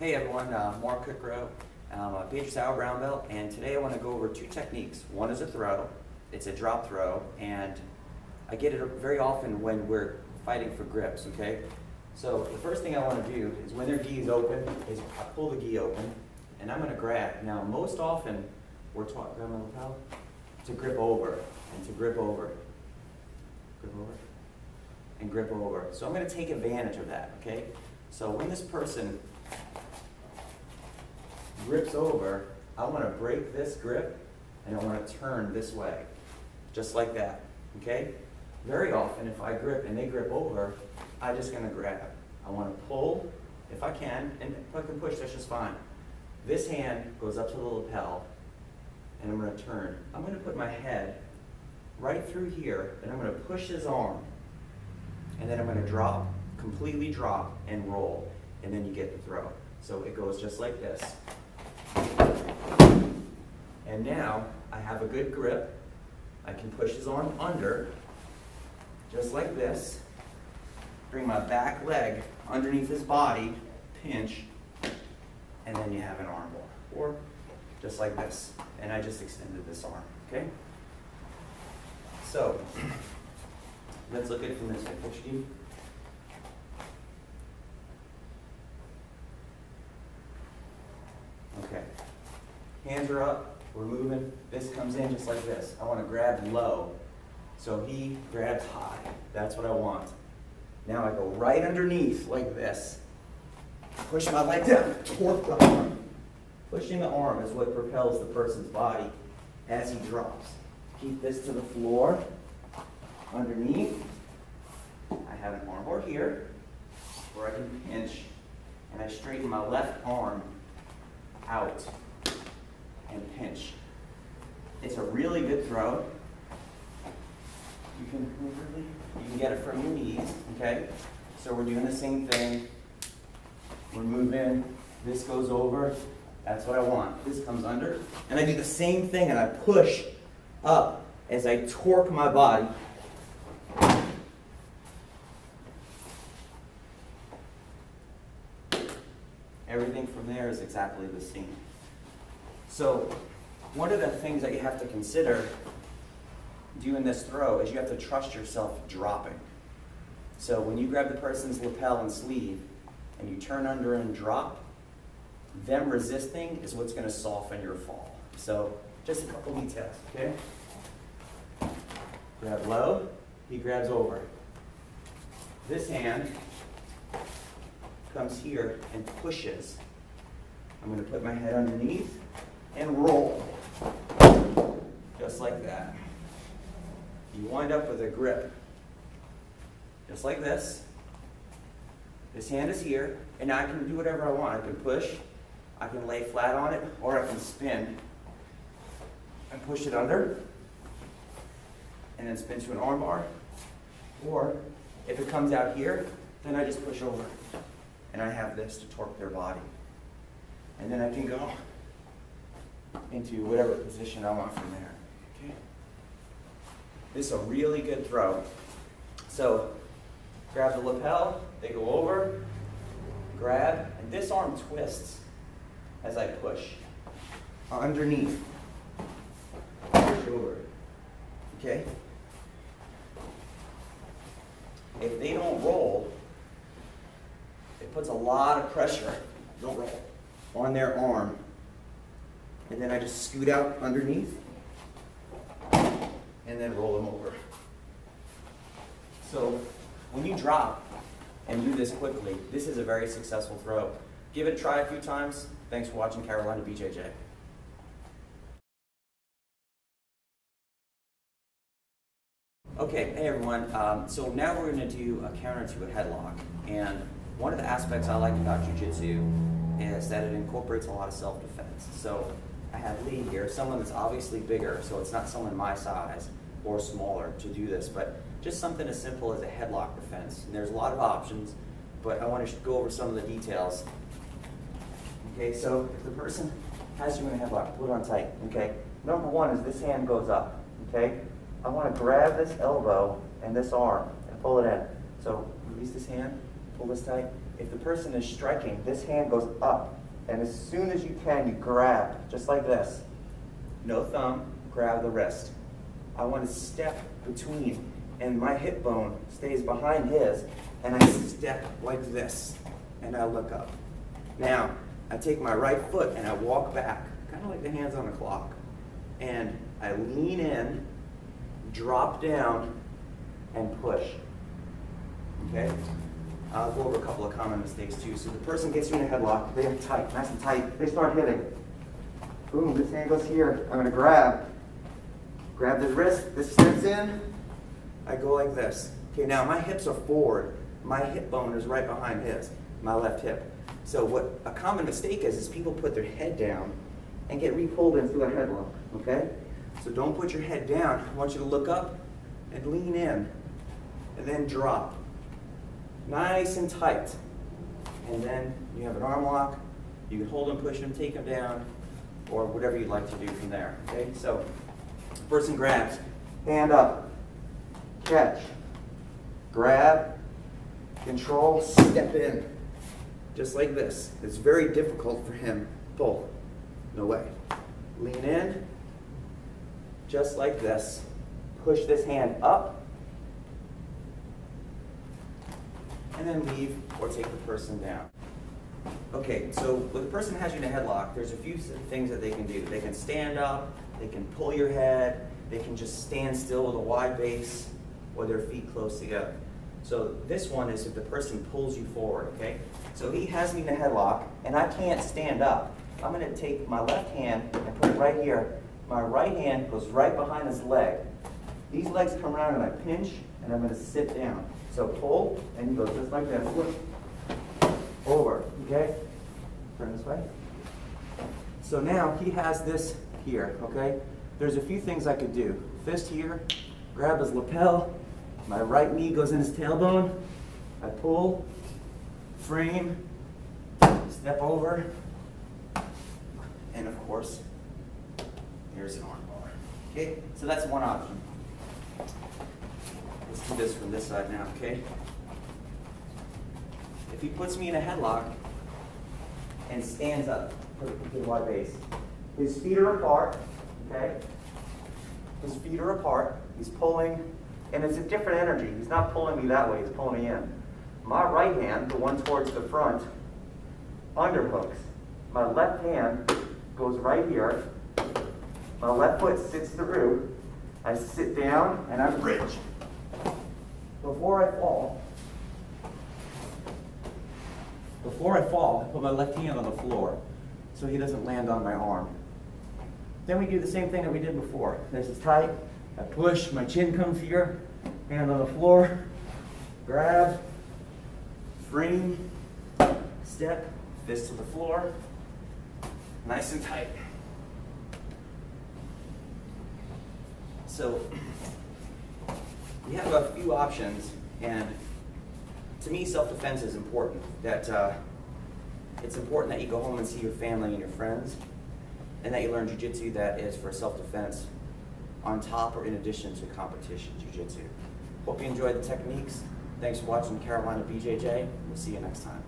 Hey everyone, Mark Cukro. I'm a Pedro Sauer brown belt, and today I want to go over two techniques. One is a throw, it's a drop throw, and I get it very often when we're fighting for grips, okay? So the first thing I want to do is when their gi is open, is I pull the gi open, and I'm going to grab. Now most often, we're taught, grab my lapel, to grip over, and to grip over, and grip over. So I'm going to take advantage of that, okay? So when this person grips over, I want to break this grip and I want to turn this way, just like that, okay? Very often if I grip and they grip over, I'm just going to grab. I want to pull if I can, and if I can push, that's just fine. This hand goes up to the lapel and I'm going to turn. I'm going to put my head right through here and I'm going to push his arm, and then I'm going to drop, completely drop and roll, and then you get the throw. So it goes just like this. And now I have a good grip. I can push his arm under, just like this. Bring my back leg underneath his body, pinch, and then you have an arm bar. Or just like this. And I just extended this arm, okay? So, let's look at it from this way. Push you. Okay. Hands are up, we're moving. This comes in just like this. I want to grab low. So he grabs high. That's what I want. Now I go right underneath like this. Push my leg down, torque the arm. Pushing the arm is what propels the person's body as he drops. Keep this to the floor. Underneath, I have an arm bar here where I can pinch, and I straighten my left arm out and pinch. It's a really good throw. You can get it from your knees, okay? So we're doing the same thing. We're moving, this goes over, that's what I want. This comes under, and I do the same thing and I push up as I torque my body. Everything from there is exactly the same. So one of the things that you have to consider doing this throw is you have to trust yourself dropping. So when you grab the person's lapel and sleeve and you turn under and drop, them resisting is what's going to soften your fall. So just a couple details, okay? Grab low, he grabs over. This hand comes here and pushes. I'm going to put my head underneath and roll, just like that. You wind up with a grip, just like this. This hand is here, and now I can do whatever I want. I can push, I can lay flat on it, or I can spin and push it under, and then spin to an arm bar. Or if it comes out here, then I just push over, and I have this to torque their body. And then I can go into whatever position I want from there. Okay? This is a really good throw. So grab the lapel, they go over, grab, and this arm twists as I push. Underneath, push over. Okay? If they don't roll, it puts a lot of pressure, don't roll, on their arm. And then I just scoot out underneath and then roll them over. So when you drop and do this quickly, this is a very successful throw. Give it a try a few times. Thanks for watching Carolina BJJ. Okay, hey everyone. So now we're going to do a counter to a headlock. And one of the aspects I like about Jiu-Jitsu is that it incorporates a lot of self-defense. So I have Lee here, someone that's obviously bigger, so it's not someone my size or smaller to do this, but just something as simple as a headlock defense. And there's a lot of options, but I want to go over some of the details. Okay, so if the person has you in a headlock, put it on tight, okay? Number one is this hand goes up, okay? I want to grab this elbow and this arm and pull it in. So release this hand, pull this tight. if the person is striking, this hand goes up. And as soon as you can, you grab, just like this. No thumb, grab the wrist. I want to step between, and my hip bone stays behind his, and I step like this, and I look up. Now, I take my right foot and I walk back, kind of like the hands on the clock. And I lean in, drop down, and push. Okay? I'll go over a couple of common mistakes too. So the person gets you in a headlock, they have tight, nice and tight. They start hitting. Boom, this hand goes here. I'm gonna grab the wrist, this steps in, I go like this. Okay, now my hips are forward. My hip bone is right behind his, my left hip. So what a common mistake is people put their head down and get re-pulled into a headlock, okay? So don't put your head down. I want you to look up and lean in, and then drop. Nice and tight. And then you have an arm lock. You can hold him, push him, take him down, or whatever you'd like to do from there, okay? So, person grabs, hand up, catch, grab, control, step in, just like this. It's very difficult for him. Pull, no way. Lean in, just like this. Push this hand up, and then leave or take the person down. Okay, so when the person has you in a headlock, there's a few things that they can do. They can stand up, they can pull your head, they can just stand still with a wide base, or their feet close together. So this one is if the person pulls you forward, okay? So he has me in a headlock, and I can't stand up. I'm gonna take my left hand and put it right here. My right hand goes right behind his leg. These legs come around and I pinch, and I'm gonna sit down. So pull, and he goes just like this. Over, okay? Turn this way. So now he has this here, okay? There's a few things I could do. Fist here, grab his lapel, my right knee goes in his tailbone, I pull, frame, step over, and of course, here's an arm bar. Okay, so that's one option. Let's do this from this side now, okay? If he puts me in a headlock and stands up, put a wide base. His feet are apart, okay? His feet are apart, he's pulling, and it's a different energy. He's not pulling me that way, he's pulling me in. My right hand, the one towards the front, underhooks. My left hand goes right here. My left foot sits through. I sit down and I bridge. Before I fall, I put my left hand on the floor so he doesn't land on my arm. Then we do the same thing that we did before. This is tight. I push, my chin comes here, hand on the floor, grab, frame, step, fist to the floor, nice and tight. So we have a few options, and to me, self-defense is important. It's important that you go home and see your family and your friends, and that you learn Jiu-Jitsu that is for self-defense on top or in addition to competition Jiu-Jitsu. Hope you enjoyed the techniques. Thanks for watching Carolina BJJ. We'll see you next time.